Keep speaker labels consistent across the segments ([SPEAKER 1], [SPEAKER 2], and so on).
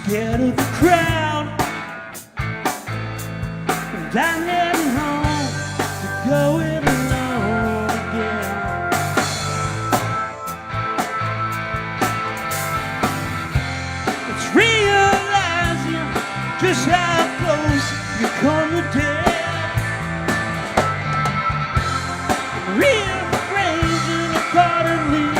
[SPEAKER 1] Scared of the crowd, and I'm heading home to go it alone again. It's realizing just how close you come to death. Rearranging accordingly.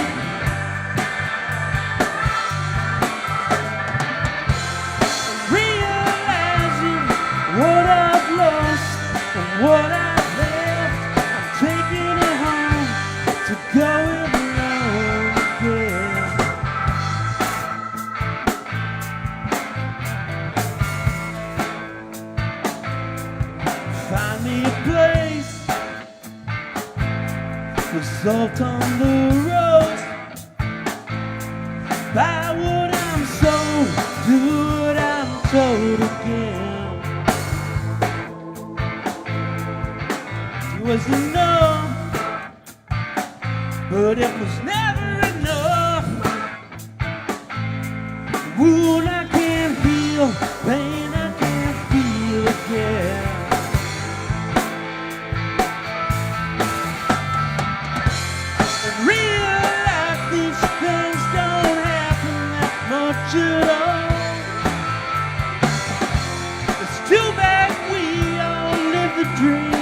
[SPEAKER 1] What I've lost and what I've left, I'm taking it home to go it alone again. Find me a place with salt on the road. Buy what I'm sold, do what I'm told again. Was enough, but it was never enough. Wound I can't heal, pain I can't feel again. And realize these things don't happen that much at all. It's too bad we all live the dream.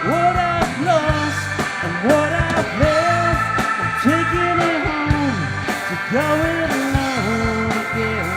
[SPEAKER 1] What I've lost and what I've left, I'm taking it home to go it alone again.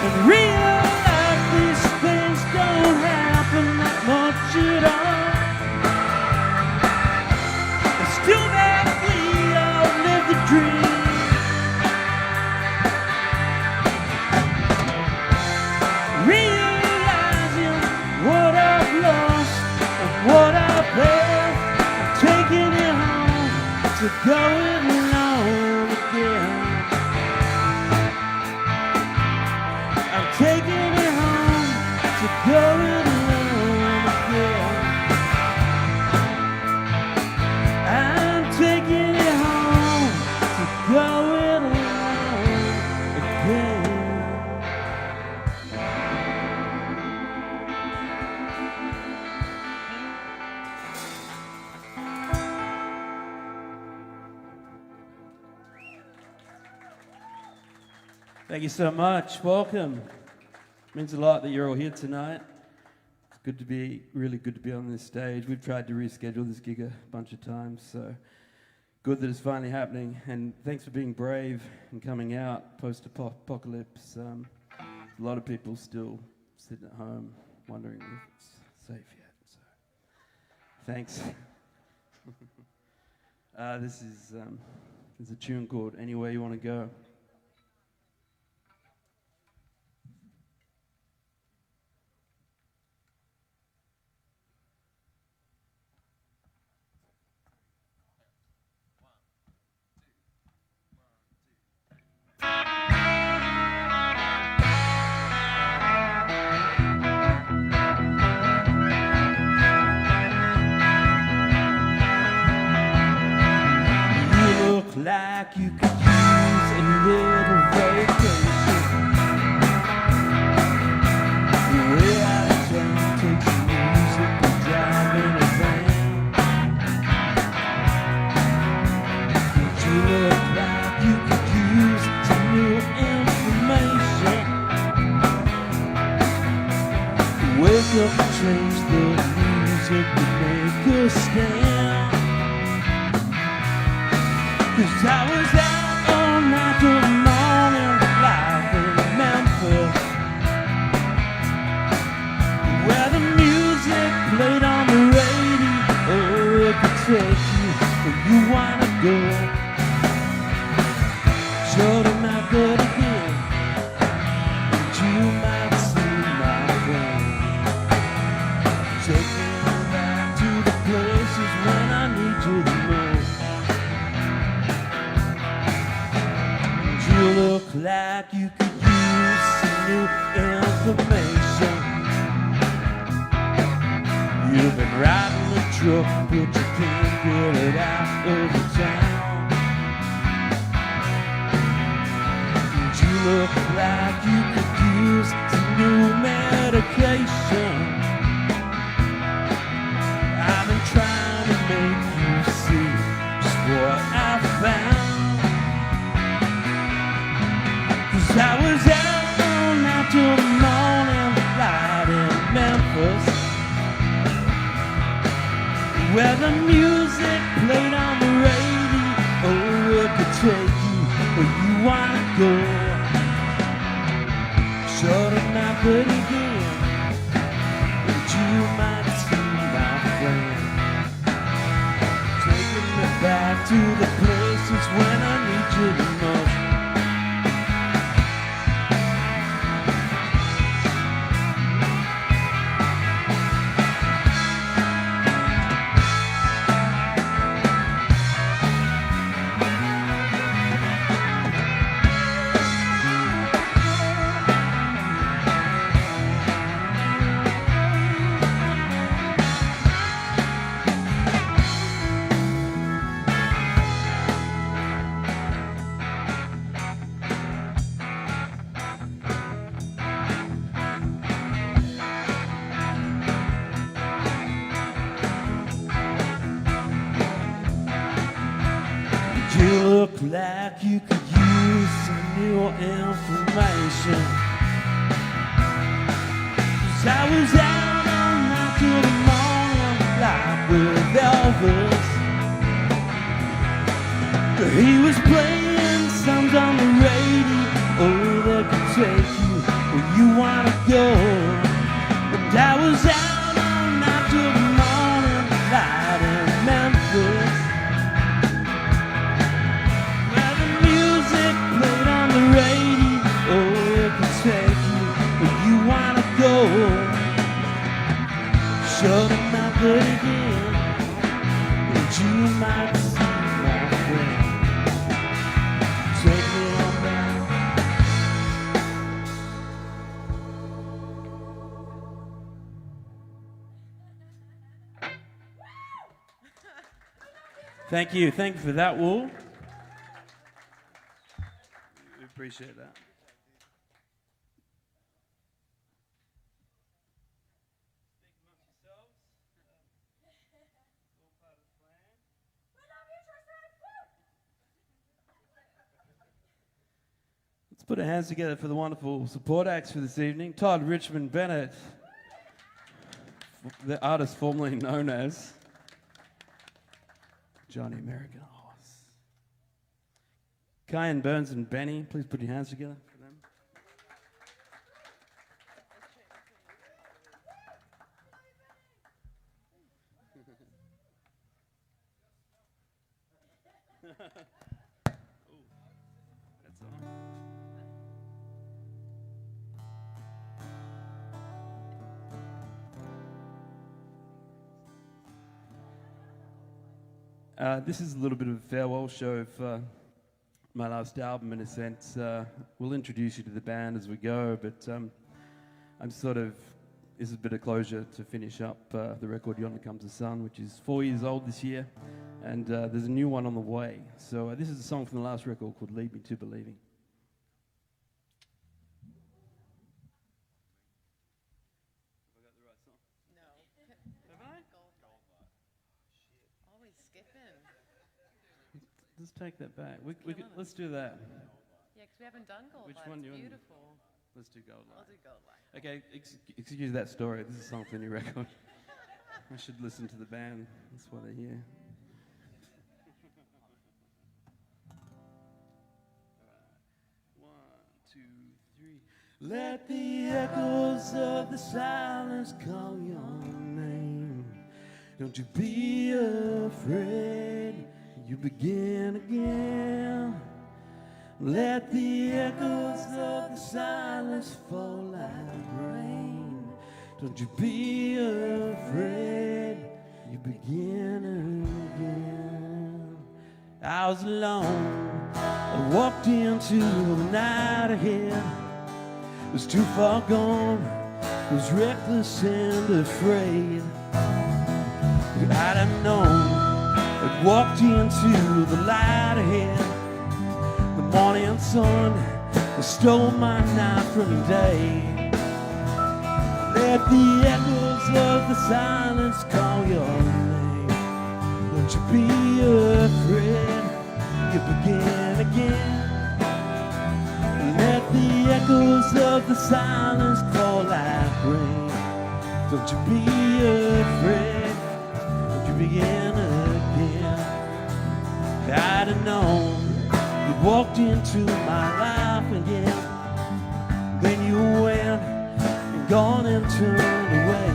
[SPEAKER 1] And realize these things don't happen that much at all. It's too bad we all live the dream. Realizing what I've lost and what I've left, I'm taking it home to go it alone again. I'm taking it home to go it alone again. I'm taking it home to go it alone again. Thank you so much. Welcome. Means a lot that you're all here tonight. It's good to be, really good to be on this stage. We've tried to reschedule this gig a bunch of times, so good that it's finally happening. And thanks for being brave and coming out post-apocalypse. A lot of people still sitting at home wondering if it's safe yet. So thanks. This is a tune called Anywhere You Want to Go. Like you could use a little vacation. Way out of town, take some music and drive in a van. You look like you could use some new information. Wake up and change the music to make a stand. 'Cause I was out all night till the morning live in Memphis, where the music played on the radio. Oh, it could take you where you wanna go. Showed them how good it is, and you might see my friend. Take me back to the places when I need you the most. You look like you could use some new information. You've been riding the truck, but you can't get it out of the town. You look like you could use some new medication. I've been trying to make you see just what I found. I was out all night till the morning light in Memphis, where the music played on the radio. Oh, it could take you where you wanna go. Short of my but again, and you might see my friend. Taking me back to the places when I need you the most. You look like you could use some new information. 'Cause I was out all night till the morning light with Elvis. He was playing songs on the radio, oh, that could take you where you wanna go. And I was out all night till the morning light in Memphis. Shut up my good again, and you might see my friend. Take me on back. Thank you for that, Wool. We appreciate that. Let's put our hands together for the wonderful support acts for this evening. Todd Richmond Bennett, the artist formerly known as Johnny American Horse. Kyan Burns and Benny, please put your hands together for them. That's all. This is a little bit of a farewell show of my last album, in a sense. We'll introduce you to the band as we go, but this is a bit of closure to finish up the record Yonder Comes the Sun, which is 4 years old this year, and there's a new one on the way. So this is a song from the last record called Lead Me to Believing. Let's take that back. Let's do that.
[SPEAKER 2] Yeah, because we haven't done Gold
[SPEAKER 1] Which
[SPEAKER 2] Light.
[SPEAKER 1] one
[SPEAKER 2] It's
[SPEAKER 1] do you want?
[SPEAKER 2] beautiful.
[SPEAKER 1] Let's do Gold Light.
[SPEAKER 2] I'll do Gold Light.
[SPEAKER 1] Okay, excuse that story. This is a song for the new record. I should listen to the band. That's why they're here. One, two, three. Let the echoes of the silence call your name. Don't you be afraid. You begin again. Let the echoes of the silence fall like rain. Don't you be afraid. You begin again. I was alone. I walked into the night ahead. It was too far gone. I was reckless and afraid. If I'd have known, I'd walked into the light ahead. The morning sun stole my night from day. Let the echoes of the silence call your name. Don't you be afraid. You begin again. Let the echoes of the silence call like rain. Don't you be afraid. Don't you begin again. If I'd have known, walked into my life again. Then you went and gone and turned away.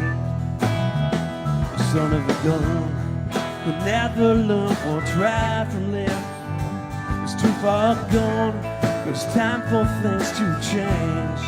[SPEAKER 1] Son of a gun, could never learn or try from there. It's too far gone, but it's time for things to change.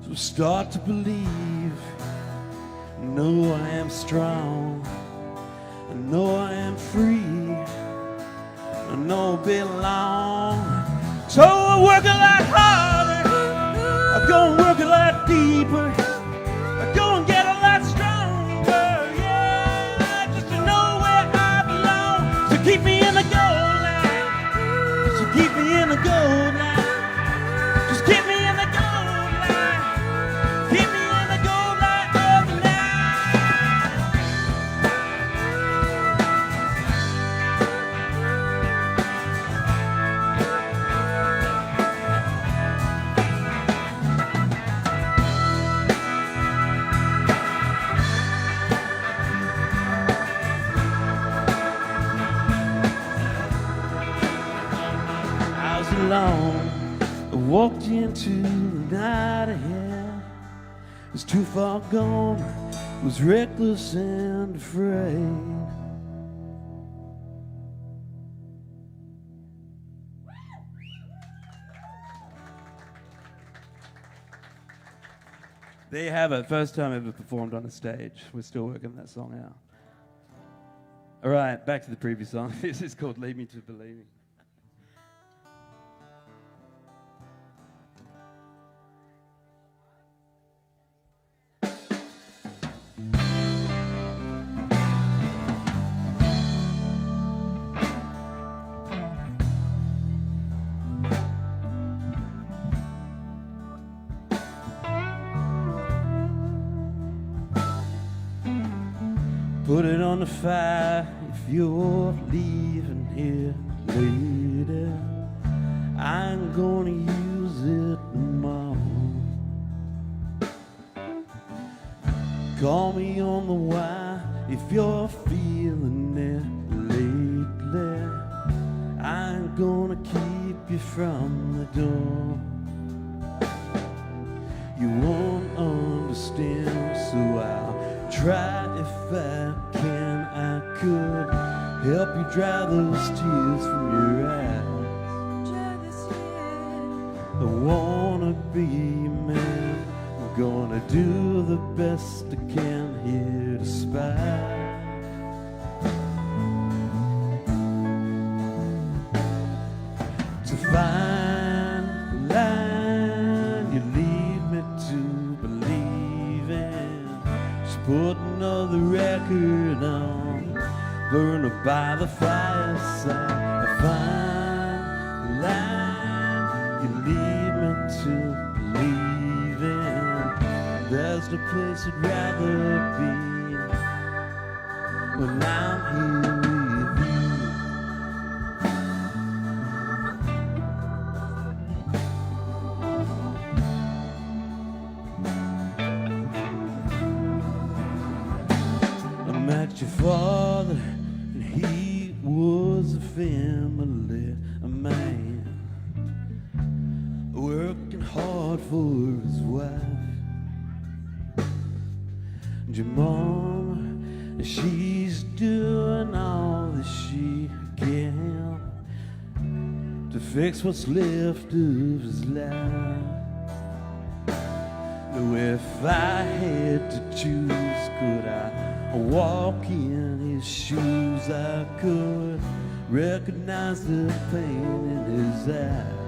[SPEAKER 1] So start to believe, know I am strong, I know I am free, I know I belong. So I work a lot harder, I go and work a lot deeper, I go and get a lot stronger, yeah, just to know where I belong. So keep me in the gold line, so keep me in the gold line, just keep me in the gold line, keep me in the gold line of the night. I was alone, I walked into the night ahead. It was too far gone, was reckless and afraid. There you have it, first time ever performed on a stage. We're still working that song out. All right, back to the previous song. This is called Lead Me to Believing. Put it on the fire if you're leaving here later. I'm gonna use it tomorrow. Call me on the wire if you're feeling it lately. I'm gonna keep you from the door. You won't understand, so I'll try if I can. I could help you dry those tears from your eyes. I wanna be a man, I'm gonna do the best I can here to spy. To find the line you lead me to believe in. Just put another record on, burn up by the fireside. I find the line you lead me to believe in. There's no place I'd rather be when I'm here with you. I met your father, and he was a family man, working hard for his wife. And your mom, she's doing all that she can to fix what's left of his life. Now if I had to choose, could I walk in his shoes? I could recognize the pain in his eyes.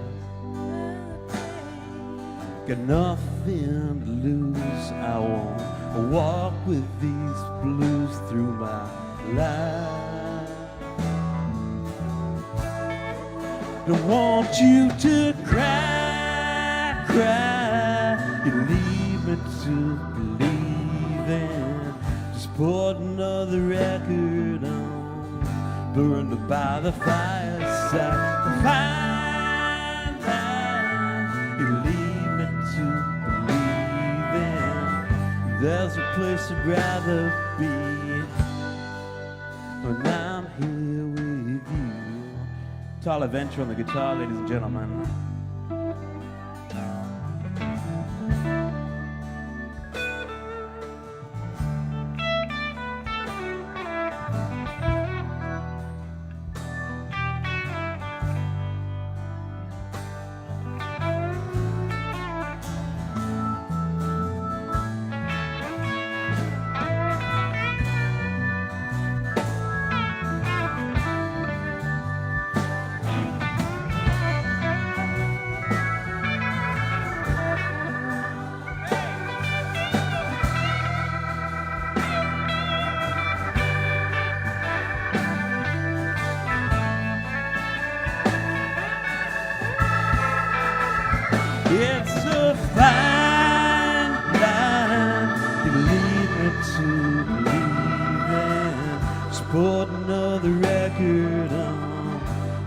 [SPEAKER 1] Got nothing to lose. I won't walk with these blues through my life. Don't want you to cry, cry. You lead me to believe in. Just put another record on, burned by the fireside. The fine line you lead me to believe in. There's a place I'd rather be when I'm here with you. Tyler Venture on the guitar, ladies and gentlemen. It's a fine line you lead me to believe in. Just put another record on,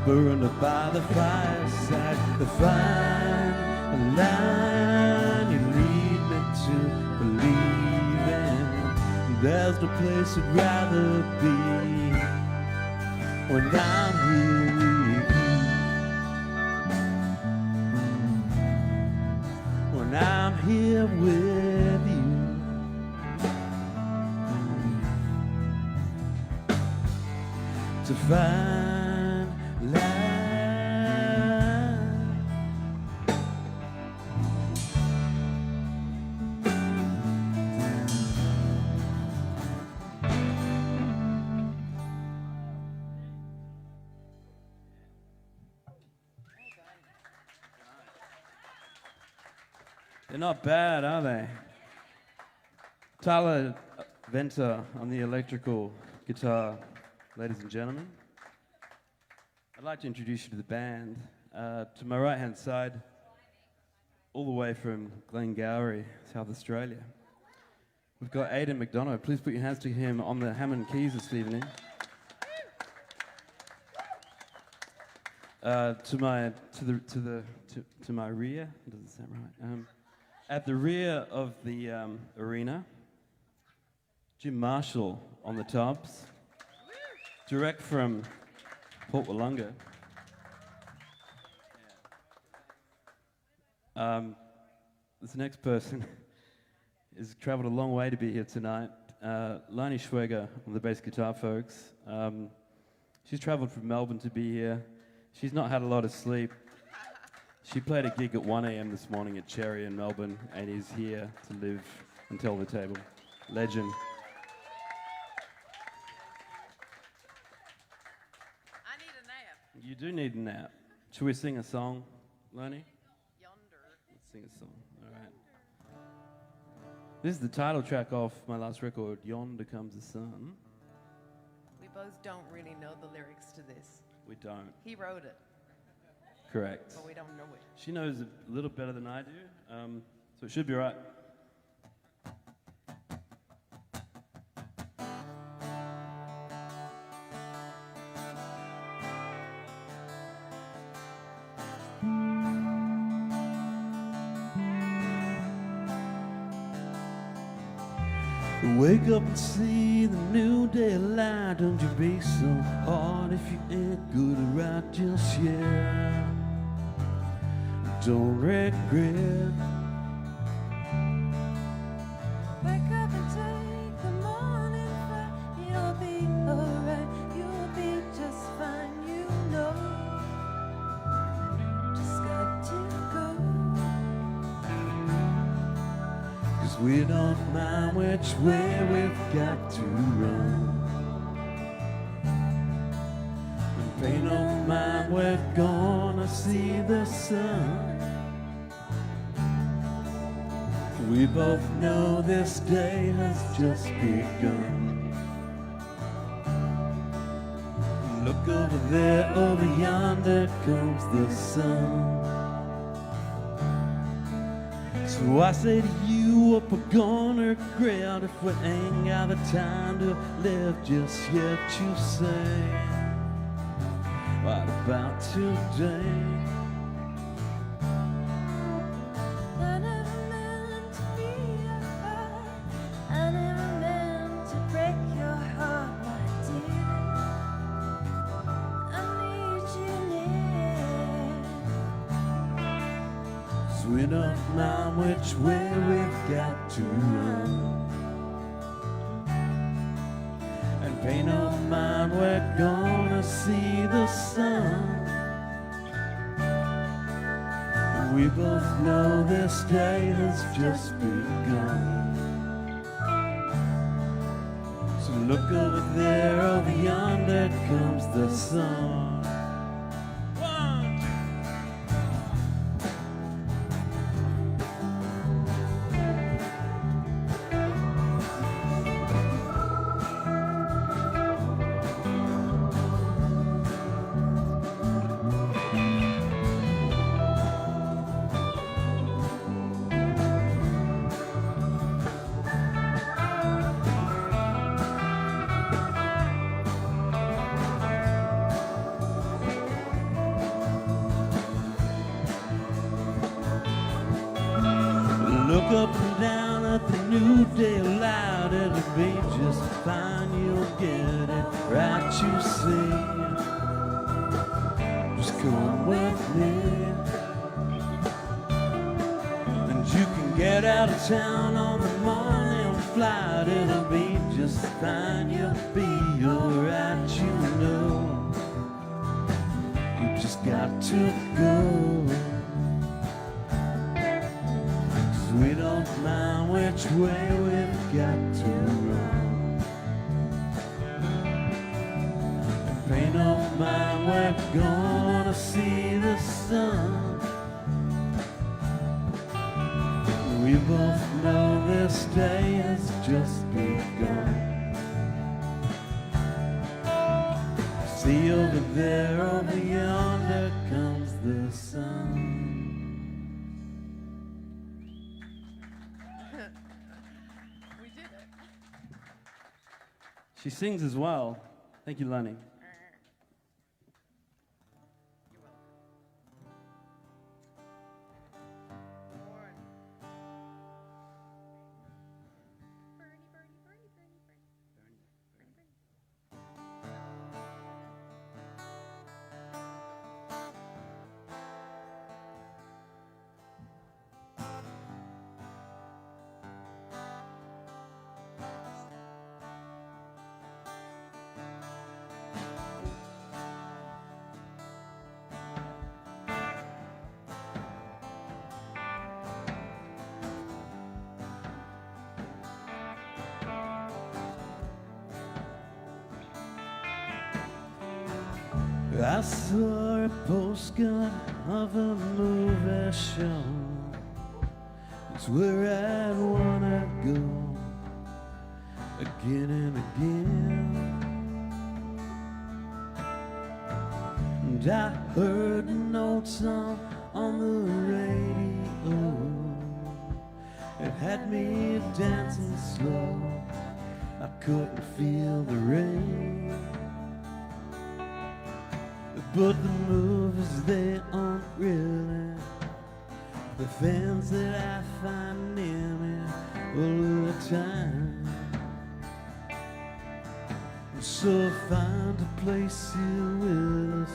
[SPEAKER 1] burned up by the fireside. The fine line you lead me to believe in. There's no place I'd rather be when I'm here with you. When I'm here with you, to find life. They're not bad, are they? Tyler Venter on the electrical guitar, ladies and gentlemen. I'd like to introduce you to the band. To my right-hand side, all the way from Glengarry, South Australia, we've got Aidan McDonough. Please put your hands to him on the Hammond keys this evening. To my rear, does it sound right? At the rear of the arena, Jim Marshall on the tops, direct from Port Wollonga. This next person has travelled a long way to be here tonight. Lani Schweger on the bass guitar, folks. She's travelled from Melbourne to be here. She's not had a lot of sleep. She played a gig at 1 a.m. this morning at Cherry in Melbourne and is here to live and tell the table. Legend.
[SPEAKER 2] I need a nap.
[SPEAKER 1] You do need a nap. Should we sing a song, Lani?
[SPEAKER 2] Yonder.
[SPEAKER 1] Let's sing a song. All right. This is the title track off my last record, Yonder Comes the Sun.
[SPEAKER 2] We both don't really know the lyrics to this.
[SPEAKER 1] We don't.
[SPEAKER 2] He wrote it,
[SPEAKER 1] Correct.
[SPEAKER 2] but we don't know it.
[SPEAKER 1] She knows a little better than I do, so it should be right. Wake up and see the new daylight. Don't you be so hard if you ain't good or right just yet. Don't regret.
[SPEAKER 3] Wake up and take the morning flight. You'll be alright, you'll be just fine, you know. Just got to go.
[SPEAKER 1] 'Cause we don't mind which way we've got to run. And pay no mind, we're gonna see the sun. We both know this day has just begun. Look over there, over yonder comes the sun. So I say to you, you up, we're gonna regret if we ain't got the time to live just yet. You say, what about today?
[SPEAKER 3] I never meant to be a heart. I never meant to break your heart, my dear. I need you near.
[SPEAKER 1] So we don't mind which way we've got to run, and pay no mind, we're gonna see the sun. We both know this day has just begun. So look over there, over yonder comes the sun. Look up and down at the new day light. It'll be just fine, you'll get it right, you see. Just come with me, and you can get out of town on the morning flight. It'll be just fine, you'll be alright, you know. You just got to go. We don't mind which way we've got to run, and pay no mind, we're gonna see the sun. We both know this day has just begun. See over there, over yonder comes the sun.
[SPEAKER 2] We did it.
[SPEAKER 1] She sings as well. Thank you, Lenny.
[SPEAKER 2] You're welcome. Lauren. Bernie, Bernie, Bernie, Bernie, Bernie. Bernie, Bernie.
[SPEAKER 1] I saw a postcard of a movie show. It's where I'd wanna go again and again. And I heard an old song on the radio. It had me dancing slow. I couldn't feel the rain. But the movies, they aren't really the fans that I find near me all the time. And so find a place here with us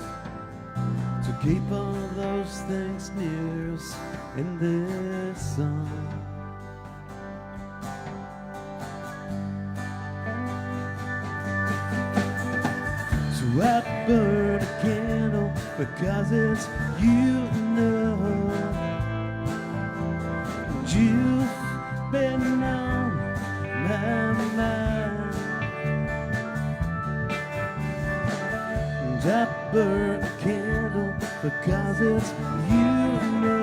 [SPEAKER 1] to keep all those things near us in this song. So I burn a candle because it's you know. And you've been on my mind. And I burn a candle because it's you know.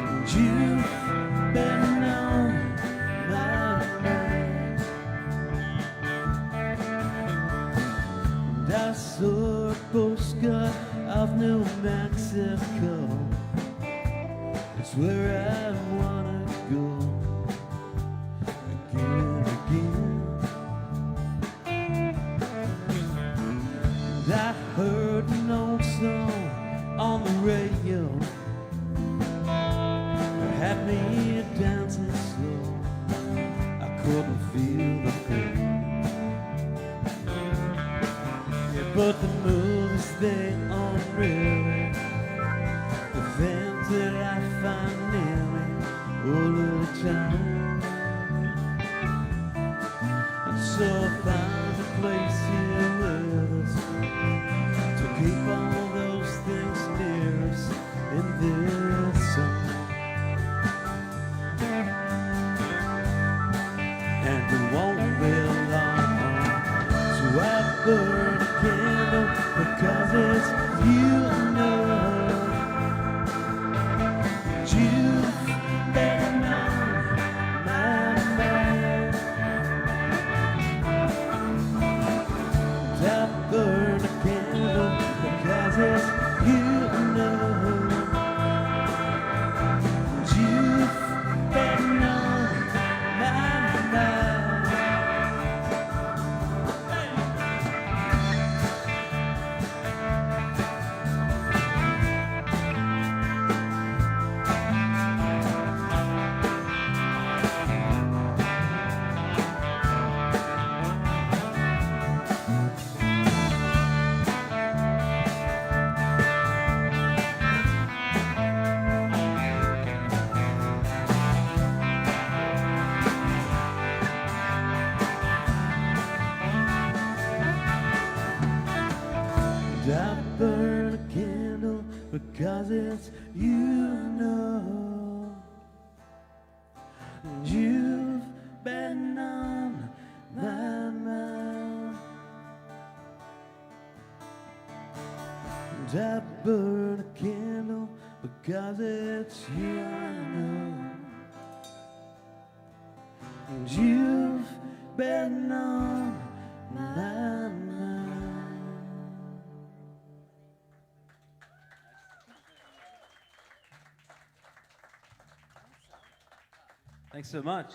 [SPEAKER 1] And you've been on my mind. And I saw a postcard of New Mexico. It's where I the time. And so I found a place here with us to keep all those things near us in this song. And it won't be long so I burn a candle because it's you know. You've been on my mind. I burn a candle because it's you know. You've been on my mind. I burn a candle because it's you know. You've been on my mind. I burn a candle because it's you I know. You've been on my mind. Thanks so much.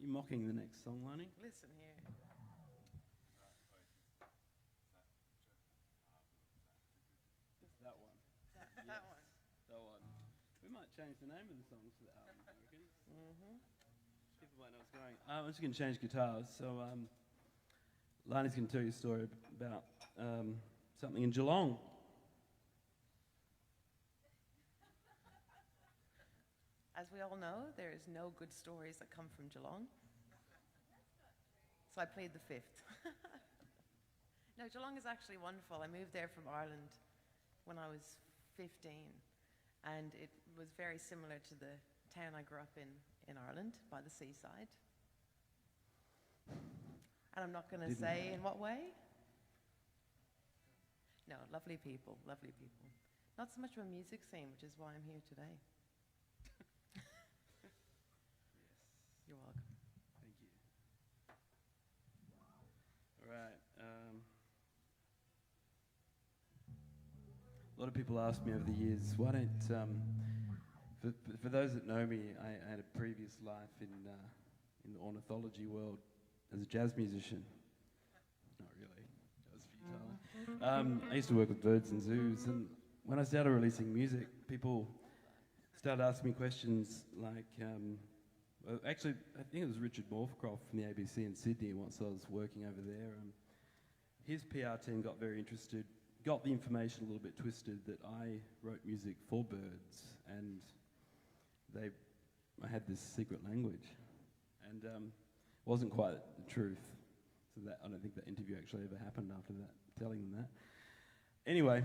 [SPEAKER 1] You mocking the next song, Lonnie?
[SPEAKER 2] Listen here.
[SPEAKER 1] That one.
[SPEAKER 2] That one.
[SPEAKER 1] That one. We might change the name of the songs for the album, I reckon. People might know what's going. I'm just going to change guitars. So, Lonnie's going to tell you a story about something in Geelong.
[SPEAKER 2] As we all know, there is no good stories that come from Geelong. So I played the fifth. No, Geelong is actually wonderful. I moved there from Ireland when I was 15, and it was very similar to the town I grew up in Ireland, by the seaside. And I'm not going to say in what way. No, lovely people, lovely people. Not so much of a music scene, which is why I'm here today. You're welcome.
[SPEAKER 1] Thank you. All right. A lot of people ask me over the years, why don't, for those that know me, I had a previous life in the ornithology world as a jazz musician. Not really, that was futile. I used to work with birds and zoos, and when I started releasing music, people started asking me questions like, actually, I think it was Richard Morthcroft from the ABC in Sydney once I was working over there. His PR team got very interested, got the information a little bit twisted that I wrote music for birds, and I had this secret language, and wasn't quite the truth. So that I don't think that interview actually ever happened after that, telling them that. Anyway,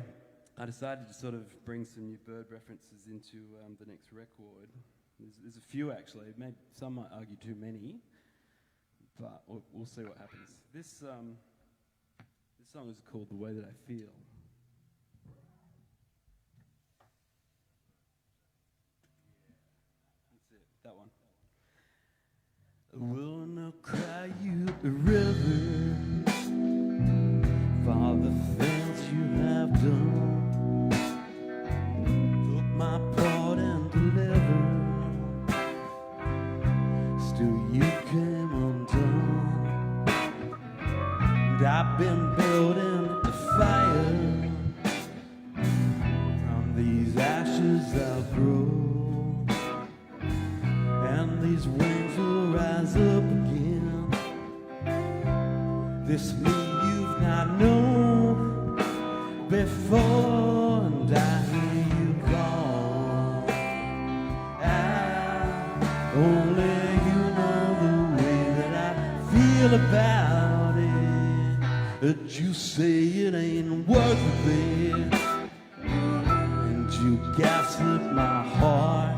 [SPEAKER 1] I decided to sort of bring some new bird references into the next record. There's a few actually. Maybe some might argue too many, but we'll see what happens. This song is called "The Way That I Feel." That's it. That one. I will not cry you a river for the things you have done. Took my part and delivered. Still you came undone. And I've been building a fire. From these ashes I'll grow. And these wings will rise up again. ain't worth a bit, and you gaslit my heart.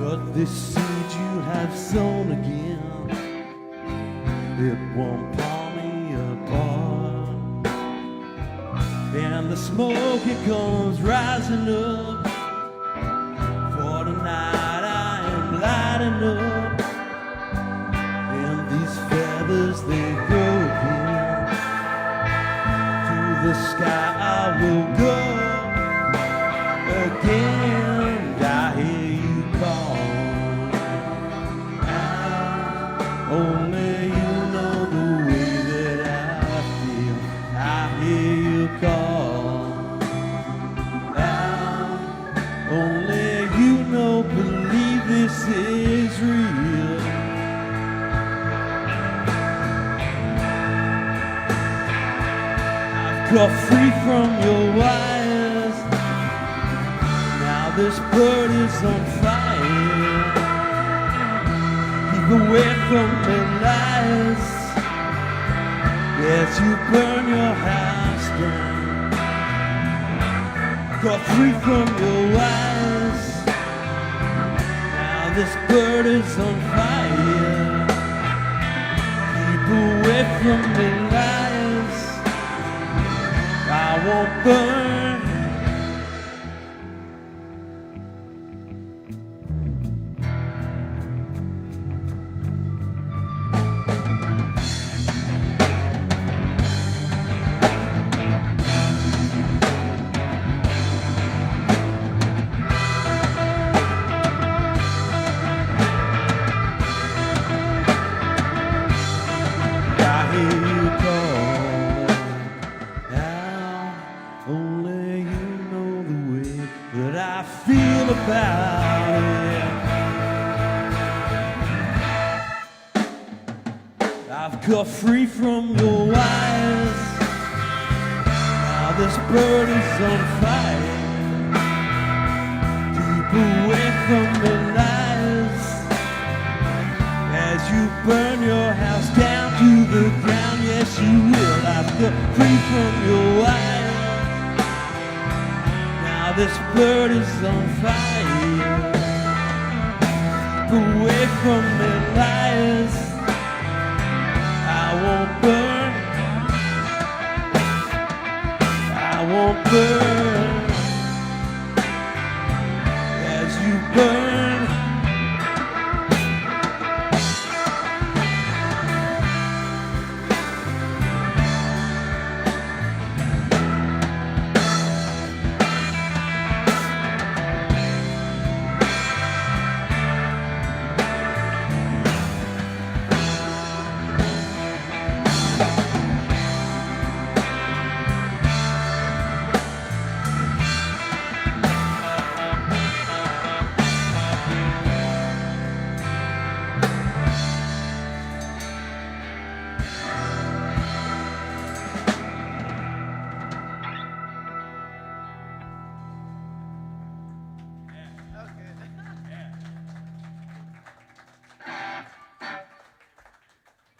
[SPEAKER 1] But this seed you have sown again, it won't pull me apart. And the smoke, it comes rising up. For tonight I am lighting up, and these feathers, they go again. To the sky I will go again. I hear you call out. Only you know the way that I feel. I hear you call out. Only you know, believe this is real. I've got free from your wires. Now this bird is on fire. Keep away from the lies. Yes, you burn your house down. Got free from your wires. Now this bird is on fire. Keep away from the lies. I won't burn. I hear you calling out. Only you know the way that I feel about it. I've got free from your wires. Now this bird is on fire. Keep away from the lies. As you burn your house down to the ground, yes you will. I've got free from your wire. Now this bird is on fire. Keep away from the lies. I won't burn. I won't burn. As you burn.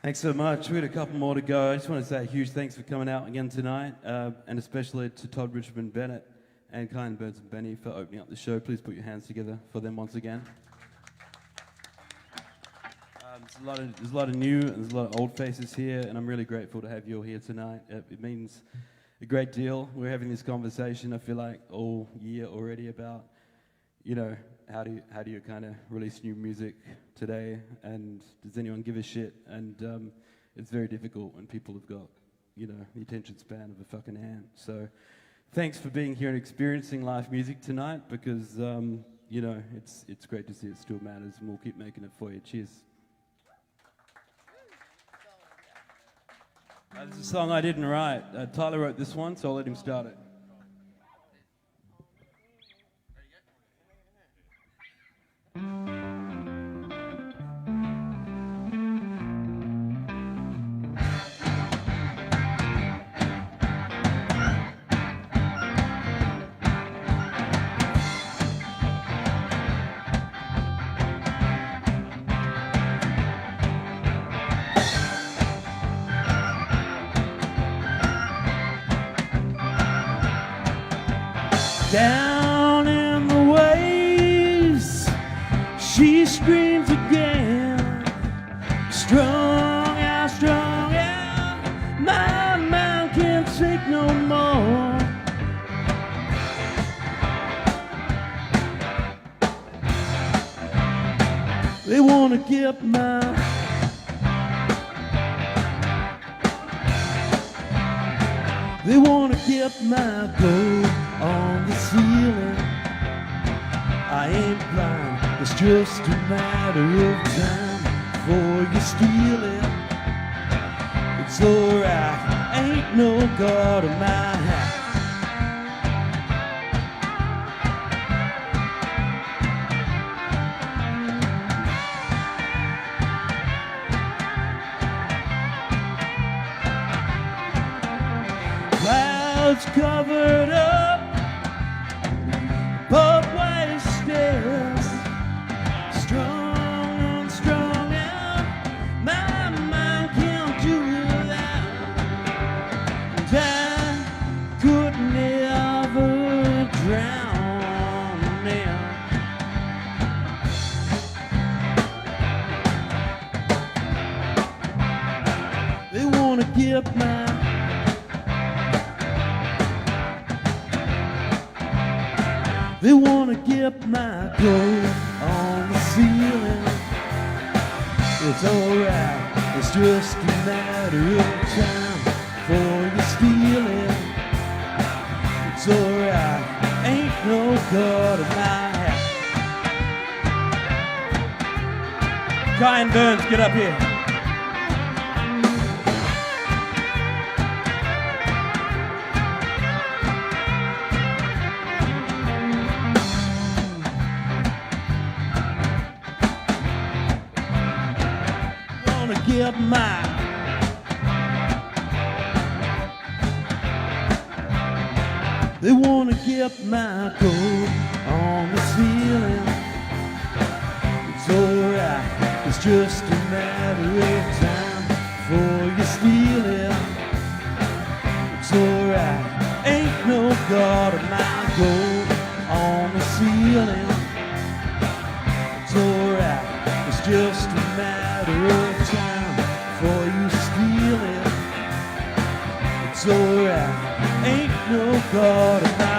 [SPEAKER 1] Thanks so much. We had a couple more to go. I just want to say a huge thanks for coming out again tonight, and especially to Todd Richmond Bennett and Kind Burns and Benny for opening up the show. Please put your hands together for them once again. There's a lot of new and there's a lot of old faces here, and I'm really grateful to have you all here tonight. It means a great deal. We're having this conversation, I feel like, all year already about, you know, how do you kind of release new music today, and does anyone give a shit? And it's very difficult when people have got, you know, the attention span of a fucking ant. So thanks for being here and experiencing live music tonight, because you know, it's great to see it still matters, and we'll keep making it for you. Cheers. This is a song I didn't write. Tyler wrote this one, so I'll let him start it. Down in the waves, she screams again. Strung out, my mind can't take no more. They wanna get They wanna get my gold on the ceiling. I ain't blind, it's just a matter of time before you steal it. It's alright, ain't no God in my house. Clouds covered up, both ways stairs. Strung out, my mind can't do without. And I could never drown now. They wanna get They wanna get my gold on the ceiling. It's alright, it's just a matter of time before you steal it. It's alright, ain't no God in my house. Brian Burns, get up here. Get They wanna get my gold on the ceiling. It's alright, it's just a matter of time before you steal it. It's alright, ain't no God of my gold on the ceiling. It's alright, it's just a matter of time before you steal it. It's alright, ain't no God of mine.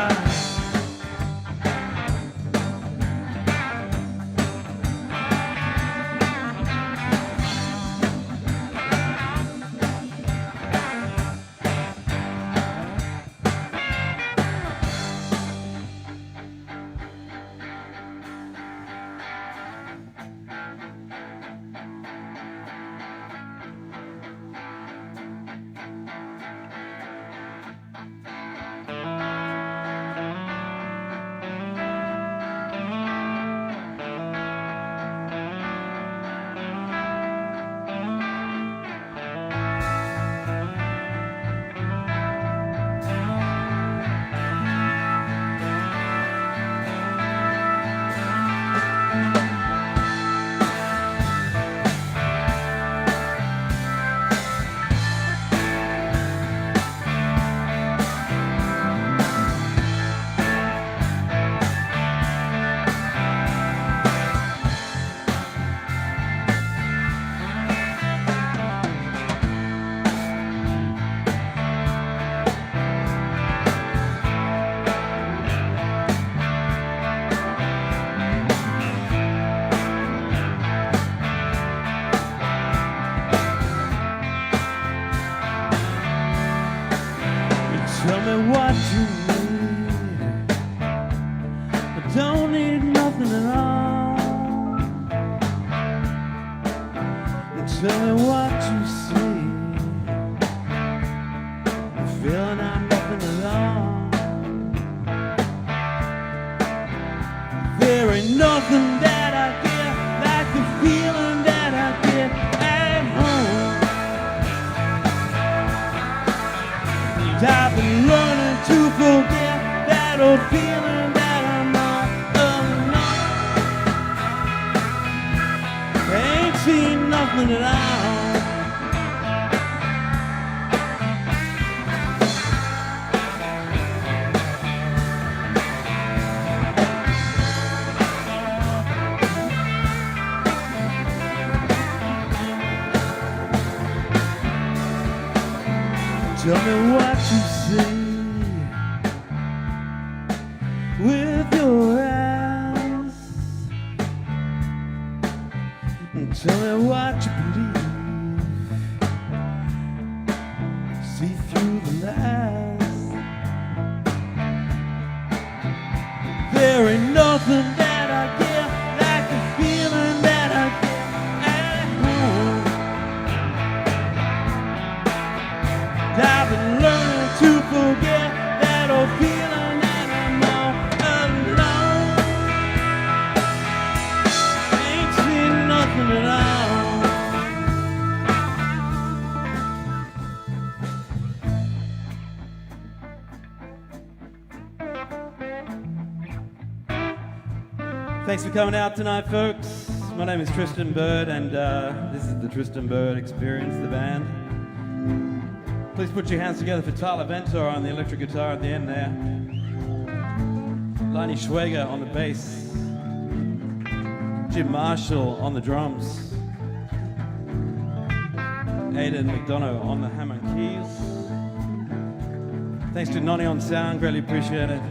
[SPEAKER 1] Tell me what you need. I don't need nothing at all. Tell me what you see. I'm feeling I'm nothing at all. There ain't nothing that I get like the feeling that I get at home. I've been learning to forget that old feeling that I'm not alone. I ain't seen nothing at all. the last. There ain't nothing that I get like the feeling that I get at home. I've been learning to forget that old feeling that I'm all alone. Ain't seen nothing at all. Thanks for coming out tonight, folks. My name is Tristan Bird, and this is the Tristan Bird Experience, the band. Please put your hands together for Tyler Ventor on the electric guitar at the end there. Lonnie Schwager on the bass. Jim Marshall on the drums. Aidan McDonough on the Hammond keys. Thanks to Nonny on sound, greatly appreciate it.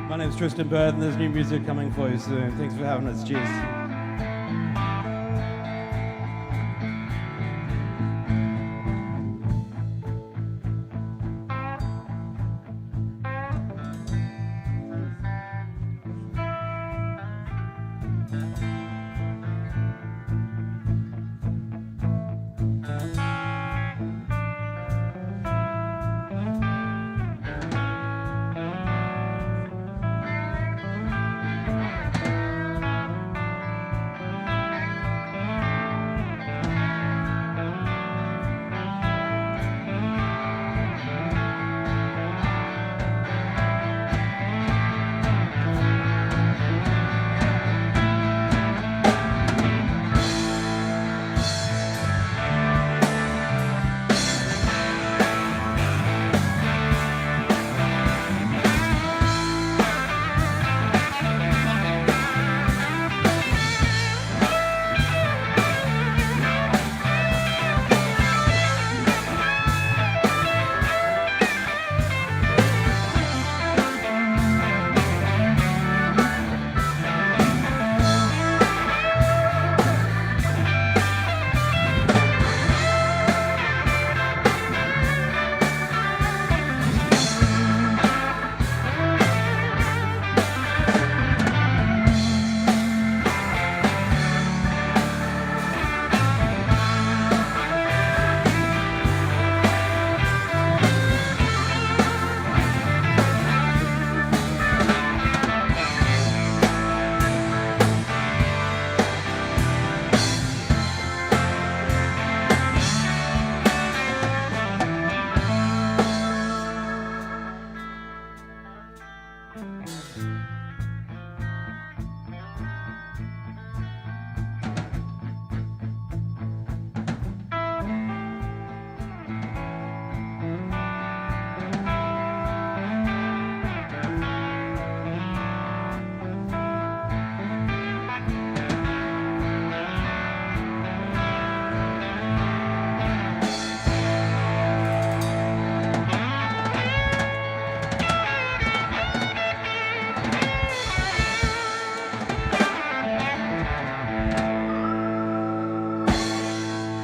[SPEAKER 1] My name's Tristan Bird, and there's new music coming for you soon. Thanks for having us. Cheers.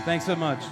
[SPEAKER 1] Thanks so much.